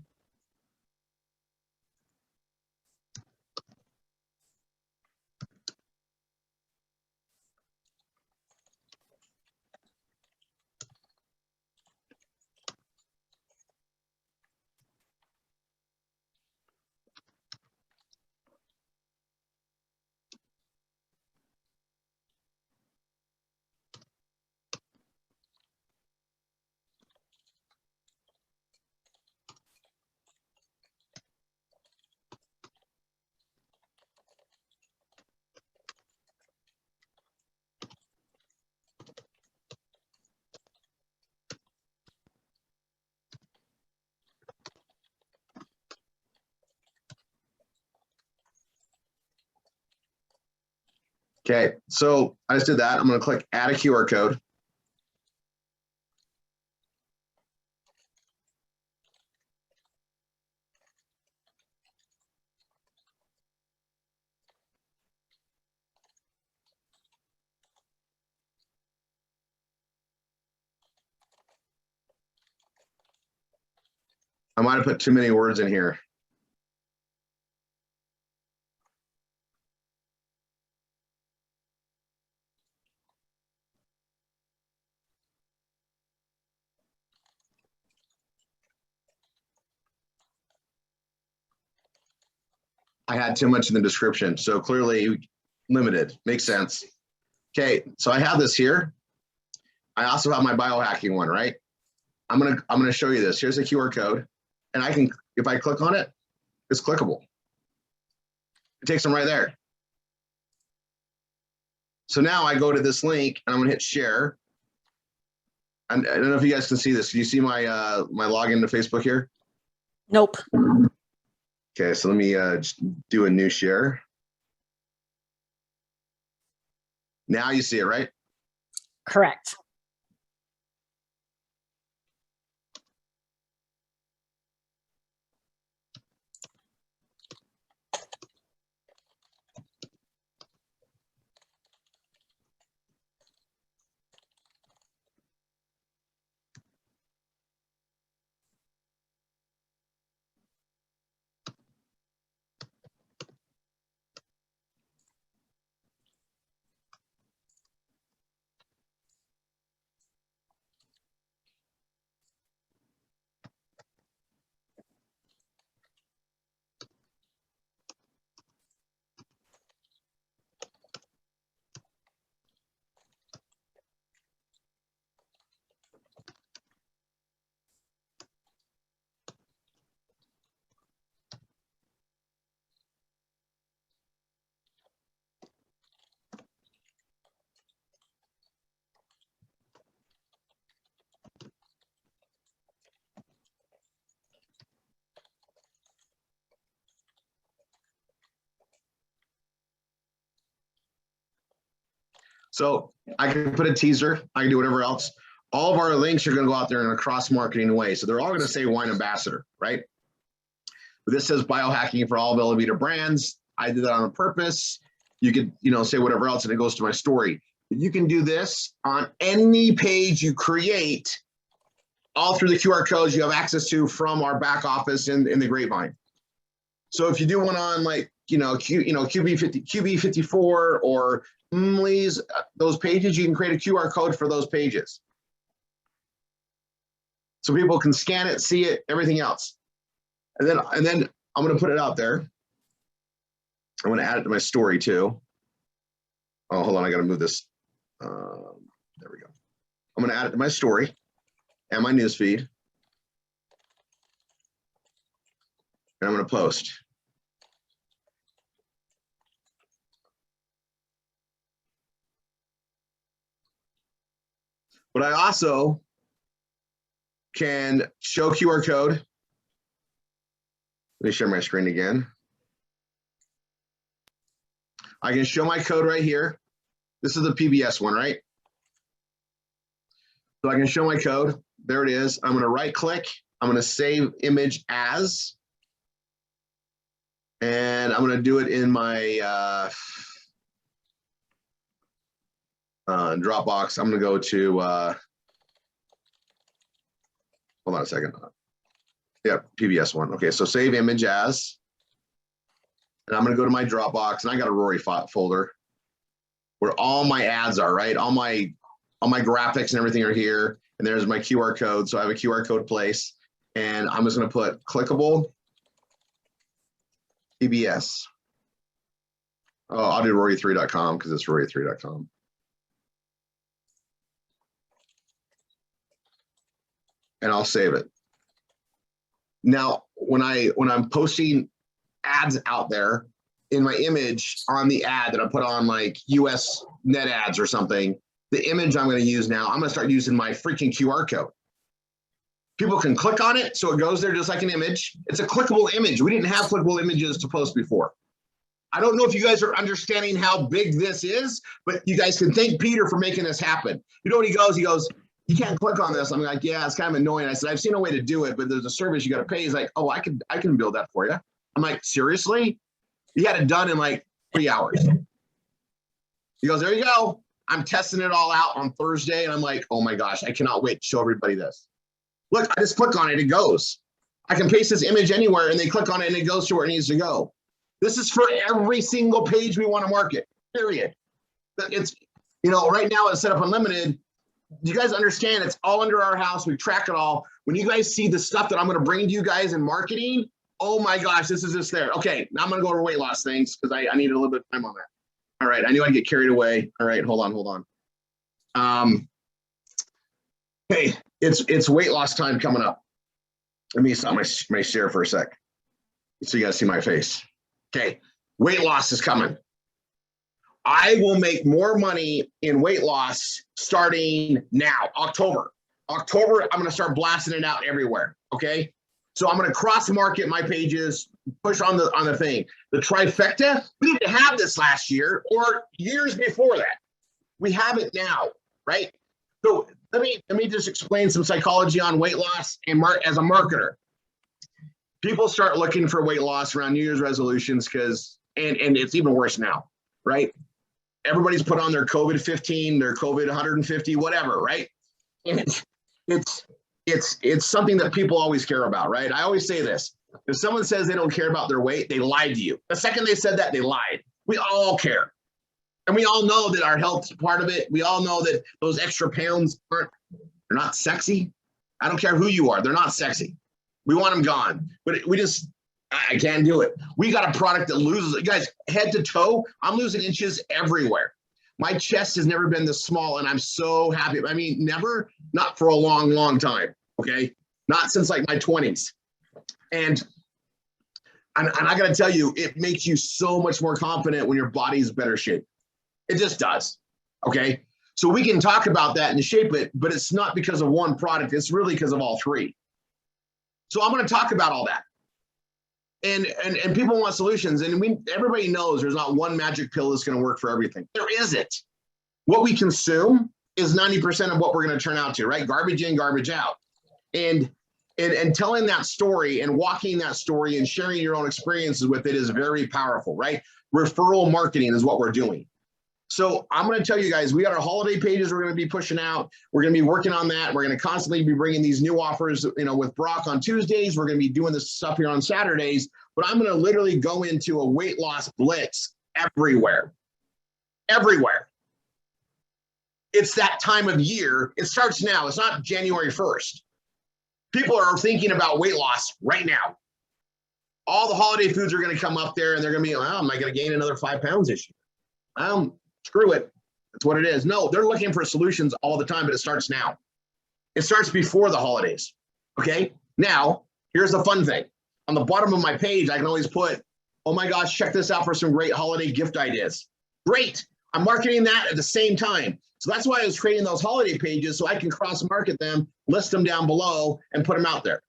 Okay, so I just did that. I'm going to click add a QR code. I might have put too many words in here. I had too much in the description. So clearly limited, makes sense. Okay, so I have this here. I also have my biohacking one, right? I'm gonna show you this. Here's a QR code, and I can, if I click on it, it's clickable. It takes them right there. So now I go to this link and I'm gonna hit share. And I don't know if you guys can see this. Can you see my my login to Facebook here? Nope. Okay, so let me just do a new share. Now you see it, right? Correct. So I can put a teaser, I can do whatever else. All of our links are going to go out there in a cross-marketing way. So they're all going to say wine ambassador, right? But this says biohacking for all Velveeta brands. I did that on purpose. You could, say whatever else, and it goes to my story. You can do this on any page you create, all through the QR codes you have access to from our back office in the Grapevine. So if you do one on QB54 or Emily's, those pages, you can create a QR code for those pages. So people can scan it, see it, everything else. And then I'm going to put it out there. I'm going to add it to my story too. Oh, hold on. I got to move this. There we go. I'm going to add it to my story and my news feed. And I'm going to post. But I also can show QR code. Let me share my screen again. I can show my code right here. This is the PBS one, right? So I can show my code. There it is. I'm going to right click. I'm going to save image as. And I'm going to do it in my Dropbox. I'm going to go to, hold on a second. Yeah, PBS one. Okay, so save image as. And I'm going to go to my Dropbox, and I got a Rory folder where all my ads are, right? All my graphics and everything are here. And there's my QR code. So I have a QR code place. And I'm just going to put clickable PBS. Oh, I'll do Rory3.com because it's Rory3.com. And I'll save it. Now, when I'm posting ads out there in my image on the ad that I put on like US net ads or something, the image I'm going to use now, I'm going to start using my freaking QR code. People can click on it, so it goes there just like an image. It's a clickable image. We didn't have clickable images to post before. I don't know if you guys are understanding how big this is, but you guys can thank Peter for making this happen. You know what he goes? He goes, you can't click on this. I'm like, yeah, it's kind of annoying. I said, I've seen a way to do it, but there's a service you got to pay. He's like, oh, I can build that for you. I'm like, seriously? He had it done in like 3 hours. He goes, there you go. I'm testing it all out on Thursday. And I'm like, oh my gosh, I cannot wait to show everybody this. Look, I just click on it, it goes. I can paste this image anywhere and they click on it and it goes to where it needs to go. This is for every single page we want to market, period. It's, right now it's set up unlimited. You guys understand it's all under our house. We track it all. When you guys see the stuff that I'm going to bring to you guys in marketing, Oh my gosh, this is just there. Okay, now I'm gonna go over weight loss things because I needed a little bit of time on that. All right, I knew I'd get carried away. All right, hold on. Hey, it's weight loss time coming up. Let me stop my share for a sec, so you guys see my face. Okay, weight loss is coming. I will make more money in weight loss starting now, October. October, I'm going to start blasting it out everywhere. Okay, so I'm going to cross market my pages, push on the thing. The trifecta, we didn't have this last year or years before that. We have it now, right? So let me just explain some psychology on weight loss and as a marketer. People start looking for weight loss around New Year's resolutions because, and it's even worse now, right? Everybody's put on their COVID 15, their COVID 150, whatever, right? And it's something that people always care about, right? I always say this: if someone says they don't care about their weight, they lied to you. The second they said that, they lied. We all care. And we all know that our health is part of it. We all know that those extra pounds they're not sexy. I don't care who you are. They're not sexy. We want them gone. But I can't do it. We got a product that loses, guys, head to toe. I'm losing inches everywhere. My chest has never been this small, and I'm so happy. I mean, never, not for a long, long time. Okay. Not since like my 20s. And I got to tell you, it makes you so much more confident when your body's better shape. It just does. Okay. So we can talk about that and shape it, but it's not because of one product. It's really because of all three. So I'm going to talk about all that. And people want solutions. And everybody knows there's not one magic pill that's going to work for everything. There isn't. What we consume is 90% of what we're going to turn out to, right? Garbage in, garbage out. And telling that story and walking that story and sharing your own experiences with it is very powerful, right? Referral marketing is what we're doing. So I'm going to tell you guys, we got our holiday pages we're going to be pushing out. We're going to be working on that. We're going to constantly be bringing these new offers, with Brock on Tuesdays. We're going to be doing this stuff here on Saturdays, but I'm going to literally go into a weight loss blitz everywhere. Everywhere. It's that time of year. It starts now. It's not January 1st. People are thinking about weight loss right now. All the holiday foods are going to come up there and they're going to be, am I going to gain another 5 pounds this year? Screw it. That's what it is. No, they're looking for solutions all the time, but it starts now. It starts before the holidays. Okay. Now, here's the fun thing. On the bottom of my page, I can always put, oh my gosh, check this out for some great holiday gift ideas. Great. I'm marketing that at the same time. So that's why I was creating those holiday pages so I can cross-market them, list them down below, and put them out there.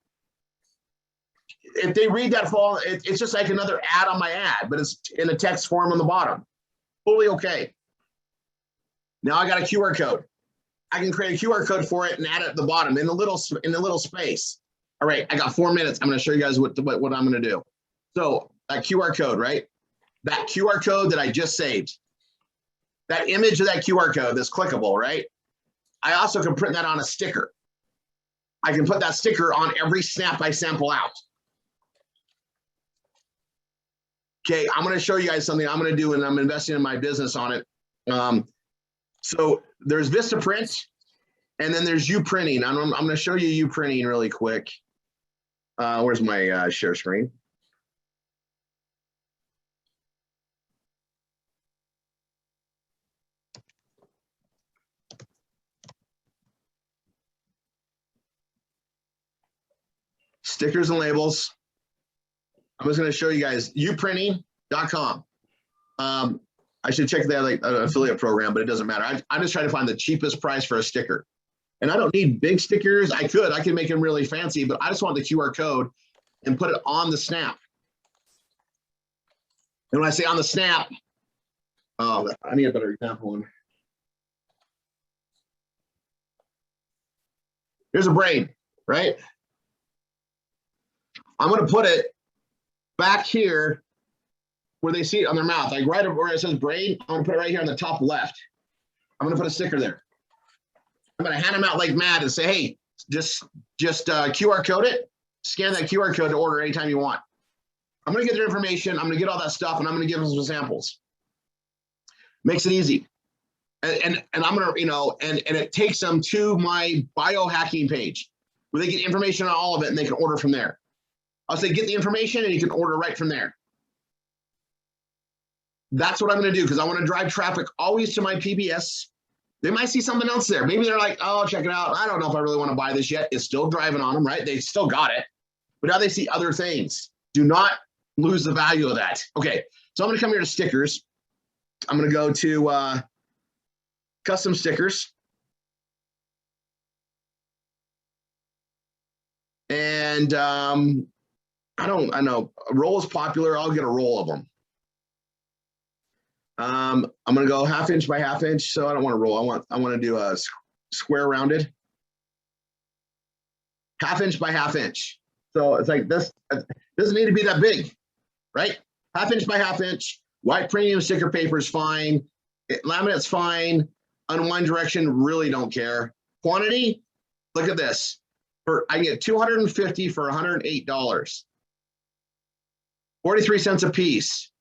If they read that fall, it's just like another ad on my ad, but it's in a text form on the bottom. Fully okay. Now I got a QR code. I can create a QR code for it and add it at the bottom in the little space. All right, I got 4 minutes. I'm going to show you guys what I'm going to do. So that QR code, right? That QR code that I just saved, that image of that QR code that's clickable, right? I also can print that on a sticker. I can put that sticker on every snap I sample out. Okay, I'm going to show you guys something I'm going to do, and I'm investing in my business on it. So there's Vistaprint, and then there's Uprinting. I'm going to show you Uprinting really quick. Where's my share screen? Stickers and labels. I'm just going to show you guys uprinting.com. I should check that affiliate program, but it doesn't matter. I'm just trying to find the cheapest price for a sticker. And I don't need big stickers. I can make them really fancy, but I just want the QR code and put it on the snap. And when I say on the snap, I need a better example one. Here's a brain, right? I'm going to put it back here where they see it on their mouth, like right where it says brain. I'm going to put it right here on the top left. I'm going to put a sticker there. I'm going to hand them out like mad and say, hey, just QR code it, scan that QR code to order anytime you want. I'm going to get their information. I'm going to get all that stuff, and I'm going to give them some samples. Makes it easy. And I'm going to, and it takes them to my biohacking page where they get information on all of it and they can order from there. I'll say, get the information and you can order right from there. That's what I'm going to do because I want to drive traffic always to my PBS. They might see something else there. Maybe they're like, oh, check it out. I don't know if I really want to buy this yet. It's still driving on them, right? They still got it. But now they see other things. Do not lose the value of that. Okay, so I'm going to come here to stickers. I'm going to go to custom stickers. And I know a roll is popular. I'll get a roll of them. I'm going to go 1/2 inch by 1/2 inch. So I don't want to roll. I want to do a square rounded. 1/2 inch by 1/2 inch. So it's like this. It doesn't need to be that big, right? 1/2 inch by 1/2 inch. White premium sticker paper is fine. Laminate's fine. Unwind direction, really don't care. Quantity, look at this. I get 250 for $108. 43 cents a piece.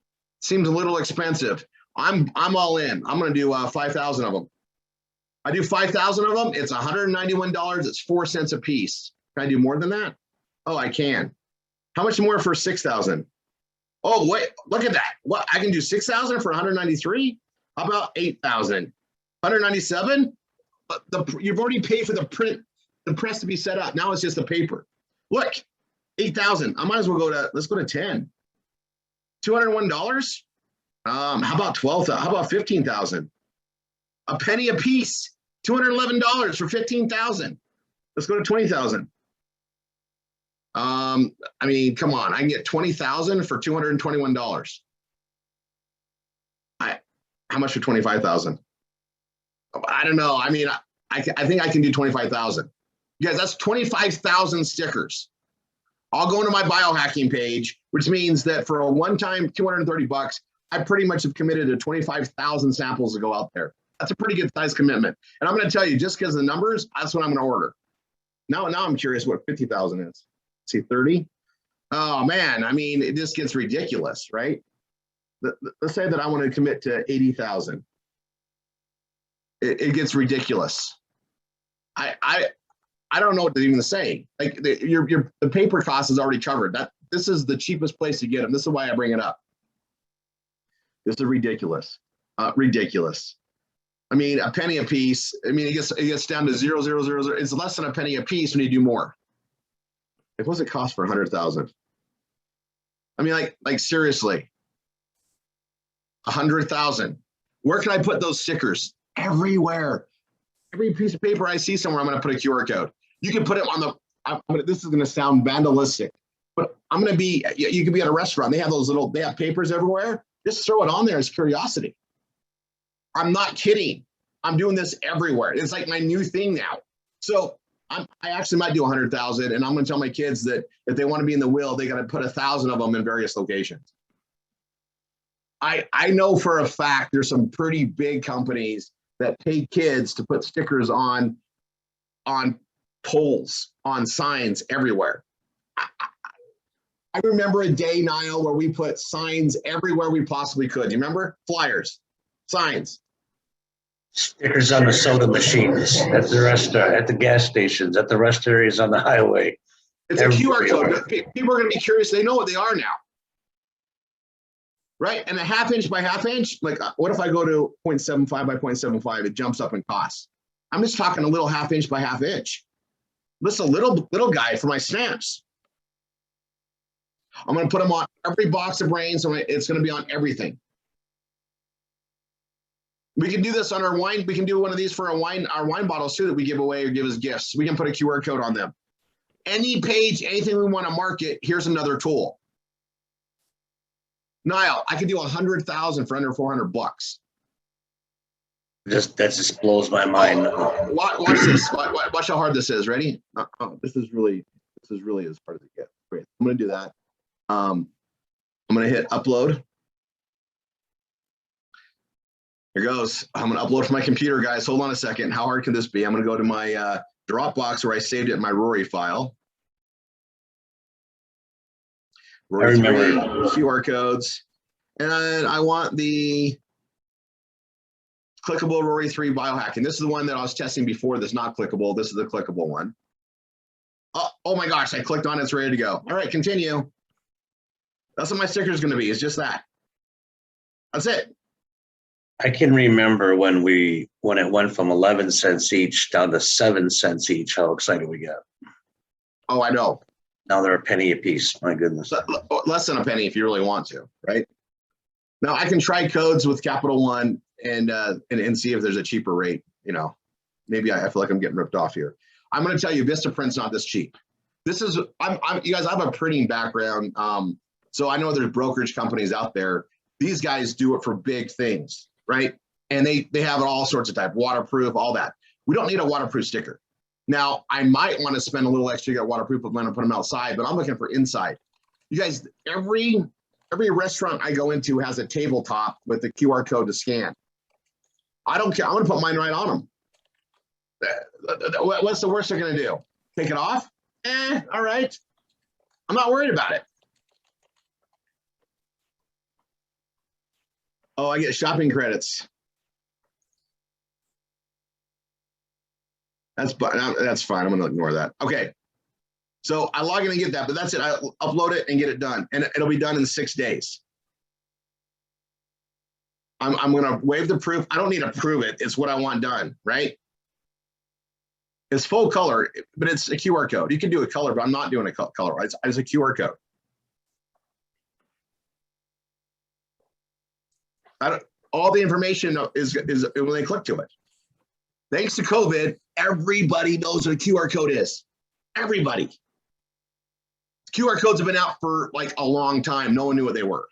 Seems a little expensive. I'm all in. I'm going to do 5,000 of them. I do 5,000 of them. It's $191. It's 4 cents a piece. Can I do more than that? Oh, I can. How much more for 6,000? Oh, wait, look at that. What? I can do 6,000 for 193? How about 8,000? 197? You've already paid for the press to be set up. Now it's just the paper. Look, 8,000. I might as well let's go to 10. $201. How about 12,000? How about 15,000? A penny a piece. $211 for 15,000. Let's go to 20,000. I mean, come on. I can get 20,000 for $221. How much for 25,000? I don't know. I mean, I think I can do 25,000. Guys, that's 25,000 stickers. I'll go into my biohacking page, which means that for a one-time $230, I pretty much have committed to 25,000 samples to go out there. That's a pretty good size commitment. And I'm going to tell you, just because of the numbers, that's what I'm going to order. Now I'm curious what 50,000 is. See, 30? Oh, man. I mean, it just gets ridiculous, right? Let's say that I want to commit to 80,000. It gets ridiculous. I don't know what to even say. Like the paper cost is already covered. This is the cheapest place to get them. This is why I bring it up. This is ridiculous. Ridiculous. I mean, a penny a piece. I mean, it gets down to 0.000. It's less than a penny a piece when you do more. Like, what's it cost for 100,000? I mean, like seriously, 100,000. Where can I put those stickers? Everywhere. Every piece of paper I see somewhere, I'm going to put a QR code. You can put it on the. This is going to sound vandalistic, but I'm going to be. You can be at a restaurant. They have they have papers everywhere. Just throw it on there as curiosity. I'm not kidding. I'm doing this everywhere. It's like my new thing now. So I actually might do 100,000, and I'm going to tell my kids that if they want to be in the will, they got to put 1,000 of them in various locations. I know for a fact there's some pretty big companies that pay kids to put stickers on poles, on signs everywhere. I remember a day, Niall, where we put signs everywhere we possibly could. You remember? Flyers, signs. Stickers on the soda machines, at the restaurant, at the gas stations, at the rest areas on the highway. It's a QR code. People are going to be curious. They know what they are now. Right? And a 1/2 inch by 1/2 inch, like what if I go to 0.75 by 0.75, it jumps up in cost. I'm just talking a little 1/2 inch by 1/2 inch. This is a little guy for my stamps. I'm going to put them on every box of brains, so it's going to be on everything. We can do this on our wine. We can do one of these for our wine bottles too that we give away or give as gifts. We can put a QR code on them. Any page, anything we want to market, here's another tool. Niall, I could do 100,000 for under $400. That just blows my mind. Watch this. Watch how hard this is. Ready? This is really as hard as it gets. Great. I'm going to do that. I'm going to hit upload. Here goes. I'm going to upload from my computer, guys. Hold on a second. How hard can this be? I'm going to go to my Dropbox where I saved it in my Rory file. Rory, I remember QR codes. And I want the clickable Rory 3 biohacking. This is the one that I was testing before that's not clickable. This is the clickable one. Oh my gosh, I clicked on it, it's ready to go. All right, continue. That's what my sticker is going to be. It's just that. That's it. I can remember when it went from 11 cents each down to 7 cents each, how excited we got. Oh, I know. Now they're a penny a piece. My goodness. Less than a penny if you really want to, right? Now I can try codes with Capital One and see if there's a cheaper rate. You know, maybe I feel like I'm getting ripped off here. I'm going to tell you, Vistaprint's not this cheap. This is, you guys, I have a printing background. So I know there's brokerage companies out there. These guys do it for big things, right? And they have all sorts of type, waterproof, all that. We don't need a waterproof sticker. Now, I might want to spend a little extra to get waterproof, but I'm going to put them outside, but I'm looking for inside. You guys, every restaurant I go into has a tabletop with the QR code to scan. I don't care. I'm going to put mine right on them. What's the worst they're going to do? Take it off? All right. I'm not worried about it. Oh, I get shopping credits. That's fine. I'm going to ignore that. Okay. So I log in and get that, but that's it. I upload it and get it done. And it'll be done in 6 days. I'm going to waive the proof. I don't need to prove it. It's what I want done, right? It's full color, but it's a QR code. You can do a color, but I'm not doing a color. It's a QR code. All the information is when they click to it. Thanks to COVID, everybody knows what a QR code is. Everybody. QR codes have been out for like a long time. No one knew what they were.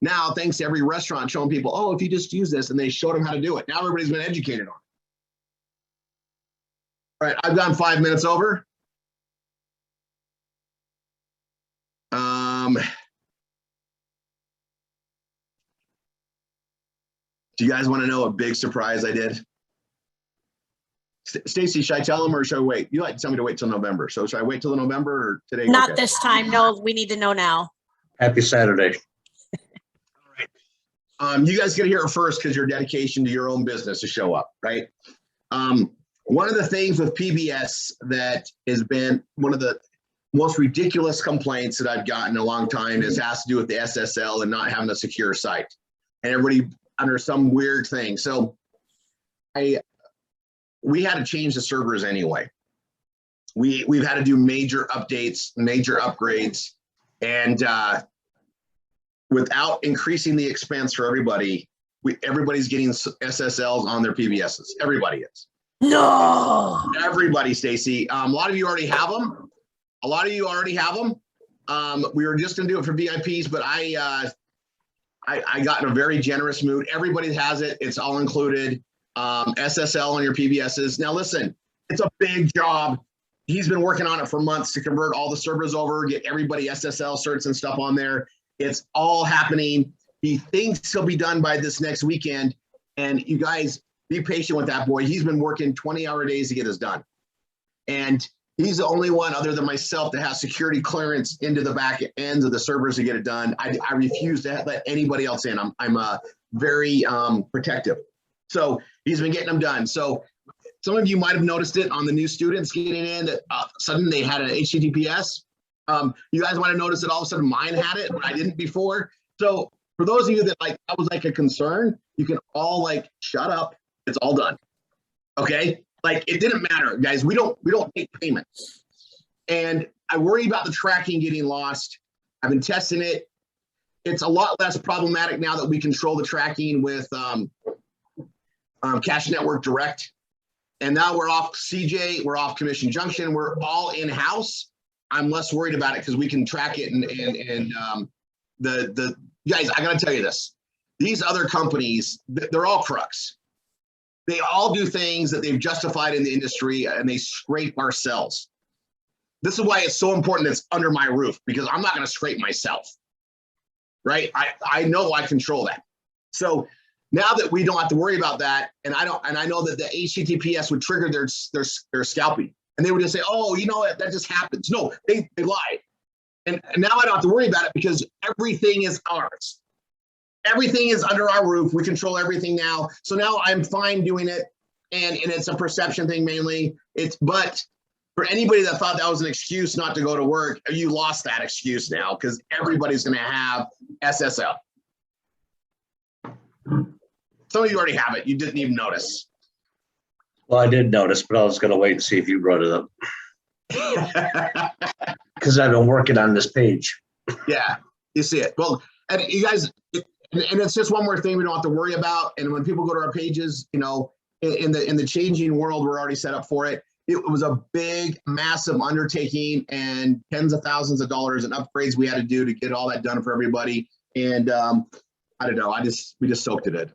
Now, thanks to every restaurant showing people, oh, if you just use this, and they showed them how to do it. Now everybody's been educated on it. All right, I've gone 5 minutes over. Do you guys want to know a big surprise I did? Stacy, should I tell them or should I wait? You like to tell me to wait till November. So should I wait till November or today? Not this time. No, we need to know now. Happy Saturday. All right. You guys get to hear it first because your dedication to your own business to show up, right? One of the things with PBS that has been one of the most ridiculous complaints that I've gotten in a long time has to do with the SSL and not having a secure site. And everybody under some weird thing. So we had to change the servers anyway. We've had to do major updates, major upgrades, and without increasing the expense for everybody, everybody's getting SSLs on their PBSs. Everybody is. No. Everybody, Stacy. A lot of you already have them. We were just going to do it for VIPs, but I got in a very generous mood. Everybody has it. It's all included. SSL on your PBSs. Now, listen, it's a big job. He's been working on it for months to convert all the servers over, get everybody SSL certs and stuff on there. It's all happening. He thinks he'll be done by this next weekend. And you guys, be patient with that boy. He's been working 20-hour days to get this done. And he's the only one other than myself that has security clearance into the back ends of the servers to get it done. I refuse to let anybody else in. I'm very protective. So he's been getting them done. So some of you might have noticed it on the new students getting in that suddenly they had an HTTPS. You guys might have noticed that all of a sudden mine had it, but I didn't before. So for those of you that that was like a concern, you can all shut up. It's all done. Okay. It didn't matter, guys. We don't take payment. And I worry about the tracking getting lost. I've been testing it. It's a lot less problematic now that we control the tracking with Cache Network Direct. And now we're off CJ, we're off Commission Junction, we're all in-house. I'm less worried about it because we can track it and the guys, I gotta tell you this. These other companies, they're all crooks. They all do things that they've justified in the industry and they scrape our cells. This is why it's so important it's under my roof because I'm not gonna scrape myself, right? I know I control that. So now that we don't have to worry about that, and I know that the HTTPS would trigger their scalping, and they would just say, "Oh, you know what? That just happens." No, they lied, and now I don't have to worry about it because everything is ours. Everything is under our roof. We control everything now. So now I'm fine doing it. and it's a perception thing mainly. But for anybody that thought that was an excuse not to go to work, you lost that excuse now because everybody's going to have SSL. Some of you already have it. You didn't even notice. Well, I did notice, but I was going to wait and see if you brought it up. Because I've been working on this page. Yeah, you see it. Well, and you guys, and it's just one more thing we don't have to worry about. And when people go to our pages, you know, in the changing world, we're already set up for it. It was a big, massive undertaking and tens of thousands of dollars and upgrades we had to do to get all that done for everybody. And I don't know, we just soaked it in.